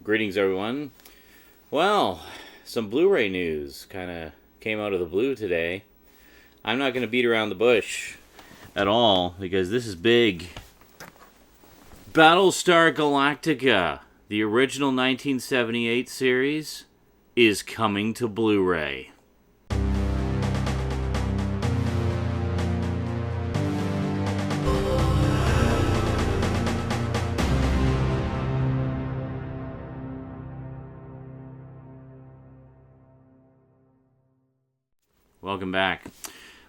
Greetings, everyone. Well, some Blu-ray news kind of came out of the blue today. I'm not going to beat around the bush at all because this is big. Battlestar Galactica, the original 1978 series, is coming to Blu-ray. Welcome back.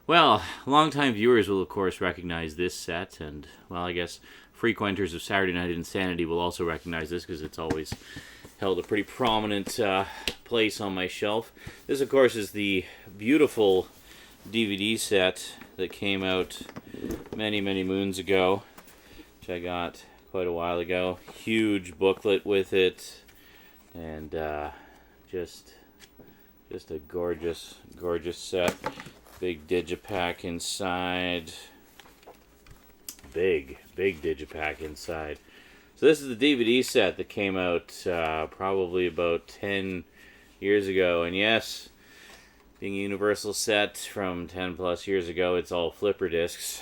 Well, longtime viewers will of course recognize this set, and well, I guess frequenters of Saturday Night Insanity will also recognize this because it's always held a pretty prominent place on my shelf. This, of course, is the beautiful DVD set that came out many moons ago, which I got quite a while ago. Huge booklet with it, and just a gorgeous set. Big digipack inside. Big digipack inside. So this is the DVD set that came out probably about 10 years ago. And yes, being a Universal set from 10 plus years ago, it's all flipper discs.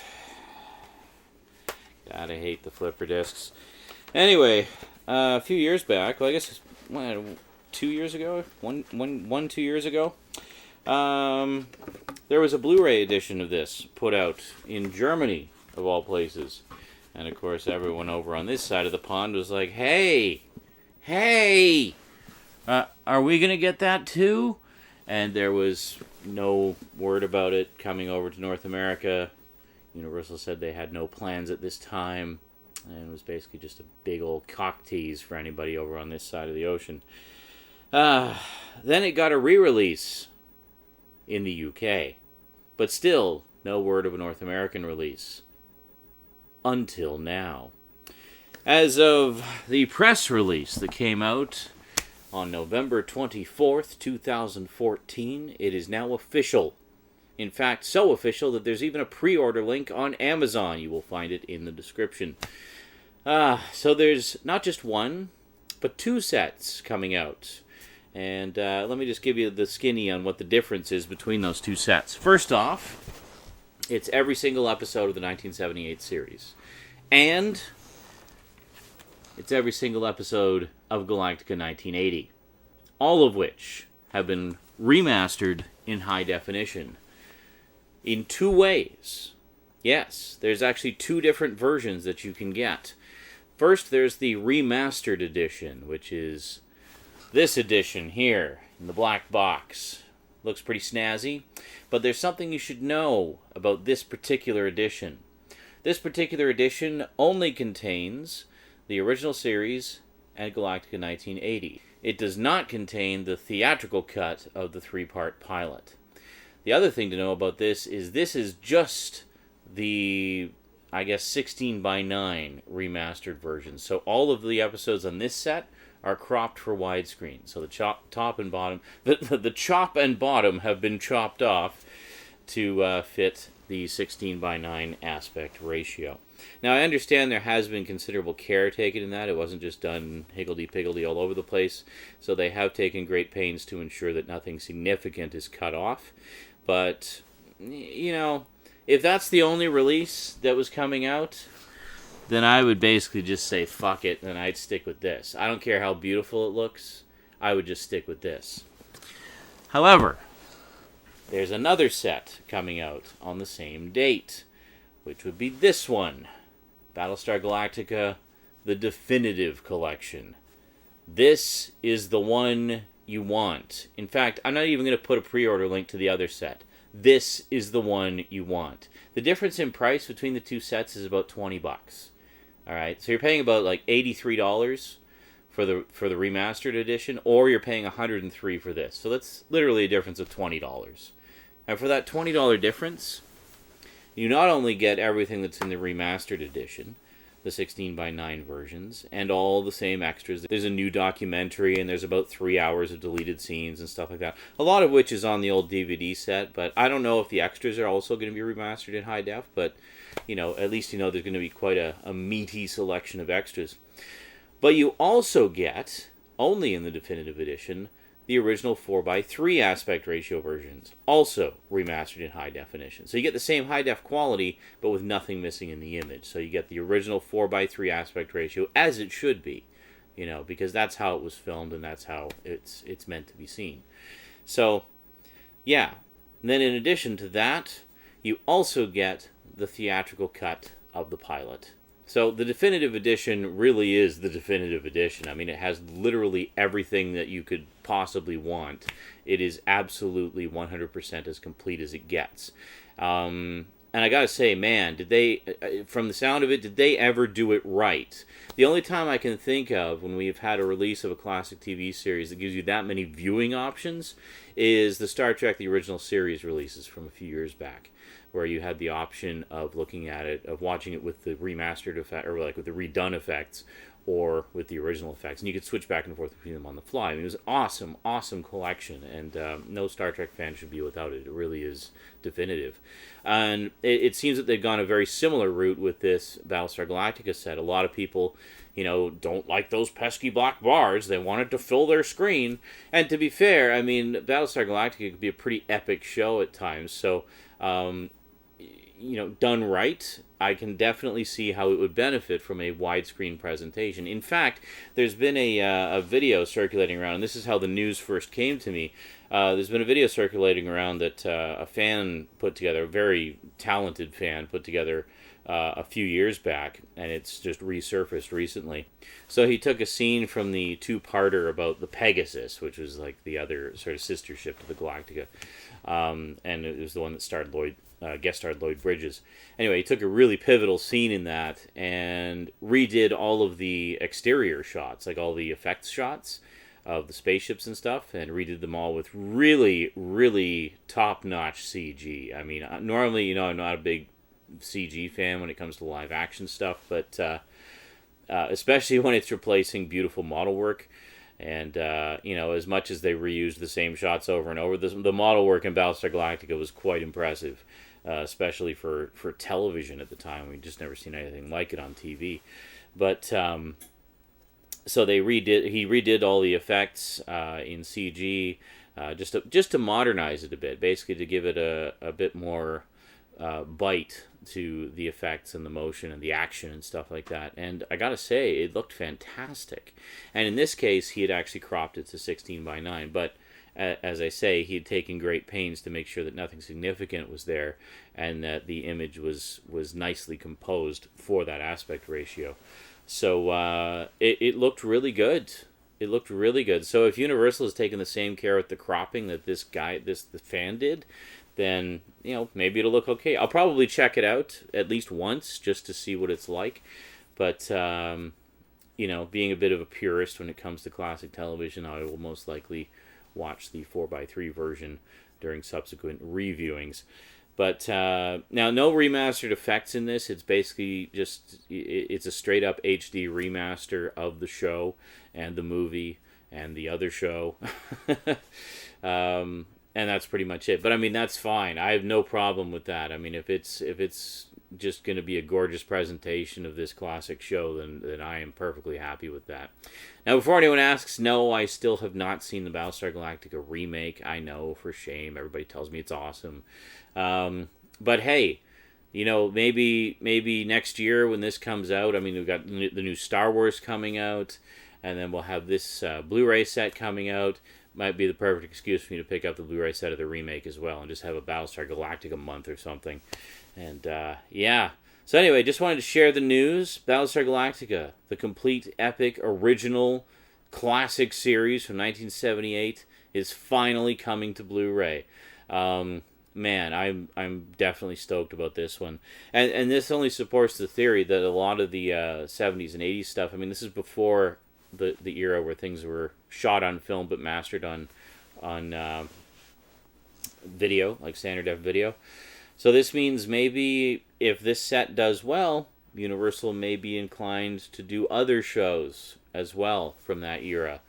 Gotta hate the flipper discs. Anyway, a few years back, well, I guess it's 2 years ago, 2 years ago, there was a Blu-ray edition of this put out in Germany, of all places. And of course, everyone over on this side of the pond was like, hey, are we going to get that too? And there was no word about it coming over to North America. Universal said they had no plans at this time, and it was basically just a big old cock tease for anybody over on this side of the ocean. Then it got a re-release in the UK, but still no word of a North American release until now. As of the press release that came out on November 24th, 2014, it is now official. In fact, so official that there's even a pre-order link on Amazon. You will find it in the description. So there's not just one, but two sets coming out. And let me just give you the skinny on what the difference is between those two sets. First off, it's every single episode of the 1978 series. And it's every single episode of Galactica 1980. All of which have been remastered in high definition. In two ways. Yes, there's actually two different versions that you can get. First, there's the remastered edition, which is this edition here, in the black box. Looks pretty snazzy, but there's something you should know about this particular edition. This particular edition only contains the original series and Galactica 1980. It does not contain the theatrical cut of the three-part pilot. The other thing to know about this is just the, I guess, 16:9 remastered version. So all of the episodes on this set are cropped for widescreen. So the top and bottom, the chop and bottom have been chopped off to fit the 16:9 aspect ratio. Now, I understand there has been considerable care taken in that. It wasn't just done higgledy-piggledy all over the place. So they have taken great pains to ensure that nothing significant is cut off. But, you know, if that's the only release that was coming out, then I would basically just say fuck it, and I'd stick with this. I don't care how beautiful it looks, I would just stick with this. However, there's another set coming out on the same date, which would be this one, Battlestar Galactica, the Definitive Collection. This is the one you want. In fact, I'm not even going to put a pre-order link to the other set. This is the one you want. The difference in price between the two sets is about $20. All right, so you're paying about like $83 for the remastered edition, or you're paying $103 for this. So that's literally a difference of $20. And for that $20 difference, you not only get everything that's in the remastered edition, the 16:9 versions, and all the same extras. There's a new documentary, and there's about 3 hours of deleted scenes and stuff like that. A lot of which is on the old DVD set, but I don't know if the extras are also going to be remastered in high def, but, you know, at least you know there's going to be quite a meaty selection of extras. But you also get only in the definitive edition, the original 4:3 aspect ratio versions, also remastered in high definition. So you get the same high def quality, but with nothing missing in the image. So you get the original 4:3 aspect ratio as it should be, because that's how it was filmed and that's how it's meant to be seen. So, yeah. And then in addition to that, you also get the theatrical cut of the pilot. So the definitive edition really is the definitive edition. I mean, it has literally everything that you could possibly want. It is absolutely 100% as complete as it gets. And I gotta say, man, did they, from the sound of it, did they ever do it right? The only time I can think of when we've had a release of a classic TV series that gives you that many viewing options is the Star Trek The Original Series releases from a few years back, where you had the option of looking at it, of watching it with the remastered effect, or like with the redone effects, or with the original effects, and you could switch back and forth between them on the fly. I mean, it was an awesome collection, and no Star Trek fan should be without it. It really is definitive. And it seems that they've gone a very similar route with this Battlestar Galactica set. A lot of people, don't like those pesky black bars. They want it to fill their screen. And to be fair, I mean, Battlestar Galactica could be a pretty epic show at times, so done right, I can definitely see how it would benefit from a widescreen presentation. In fact, there's been a video circulating around, and this is how the news first came to me. There's been a video circulating around that a fan put together, a very talented fan put together a few years back, and it's just resurfaced recently. So he took a scene from the two-parter about the Pegasus, which was like the other sort of sister ship to the Galactica, and it was the one that starred guest starred Lloyd Bridges. Anyway, he took a really pivotal scene in that and redid all of the exterior shots, like all the effects shots of the spaceships and stuff, and redid them all with really, really top-notch CG. I mean, normally, I'm not a big CG fan when it comes to live action stuff, but especially when it's replacing beautiful model work. And, as much as they reused the same shots over and over, the model work in Battlestar Galactica was quite impressive, especially for television at the time. We'd just never seen anything like it on TV. But, so he redid all the effects in CG, just to modernize it a bit, basically to give it a bit more bite to the effects and the motion and the action and stuff like that. And I gotta say, it looked fantastic. And in this case, he had actually cropped it to 16:9, but as I say, he had taken great pains to make sure that nothing significant was there and that the image was nicely composed for that aspect ratio. So it looked really good. It looked really good. So if Universal has taken the same care with the cropping that the fan did, then maybe it'll look okay. I'll probably check it out at least once just to see what it's like. But being a bit of a purist when it comes to classic television, I will most likely watch the 4:3 version during subsequent reviewings. But now, no remastered effects in this. It's basically it's a straight up HD remaster of the show and the movie and the other show. And that's pretty much it. But I mean, that's fine. I have no problem with that. I mean, if it's just going to be a gorgeous presentation of this classic show, then I am perfectly happy with that. Now, before anyone asks, no, I still have not seen the Battlestar Galactica remake. I know, for shame. Everybody tells me it's awesome. But hey, maybe next year when this comes out, I mean, we've got the new Star Wars coming out, and then we'll have this Blu-ray set coming out. Might be the perfect excuse for me to pick up the Blu-ray set of the remake as well and just have a Battlestar Galactica month or something. And, yeah. So anyway, just wanted to share the news. Battlestar Galactica, the complete, epic, original, classic series from 1978 is finally coming to Blu-ray. Man, I'm definitely stoked about this one. And this only supports the theory that a lot of the 70s and 80s stuff, I mean, this is before the era where things were shot on film but mastered on video, like standard def video. So this means maybe if this set does well, Universal may be inclined to do other shows as well from that era.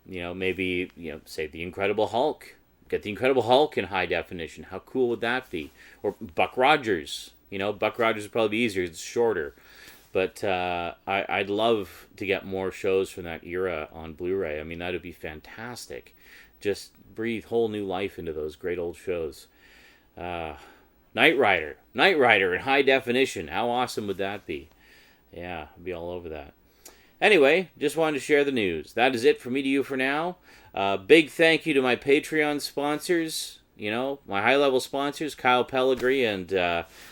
Maybe, say The Incredible Hulk. Get The Incredible Hulk in high definition. How cool would that be? Or Buck Rogers. Buck Rogers would probably be easier. It's shorter. But I'd love to get more shows from that era on Blu-ray. I mean, that would be fantastic. Just breathe whole new life into those great old shows. Knight Rider in high definition. How awesome would that be? Yeah, I'd be all over that. Anyway, just wanted to share the news. That is it for me to you for now. Big thank you to my Patreon sponsors. You know, my high-level sponsors, Kyle Pellegrini and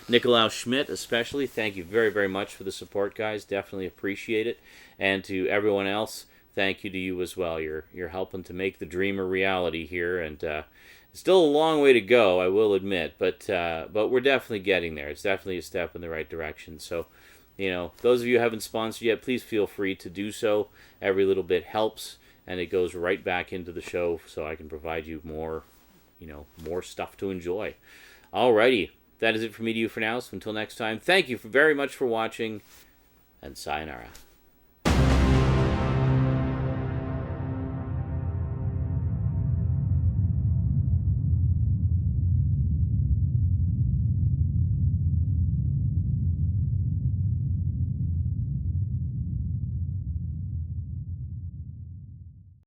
Nikolaus Schmidt especially. Thank you very, very much for the support, guys. Definitely appreciate it. And to everyone else, thank you to you as well. You're helping to make the dream a reality here, and still a long way to go, I will admit, but we're definitely getting there. It's definitely a step in the right direction. So, you know, those of you who haven't sponsored yet, please feel free to do so. Every little bit helps, and it goes right back into the show, so I can provide you more, you know, more stuff to enjoy. Alrighty, that is it for me to you for now. So until next time, thank you very much for watching, and sayonara.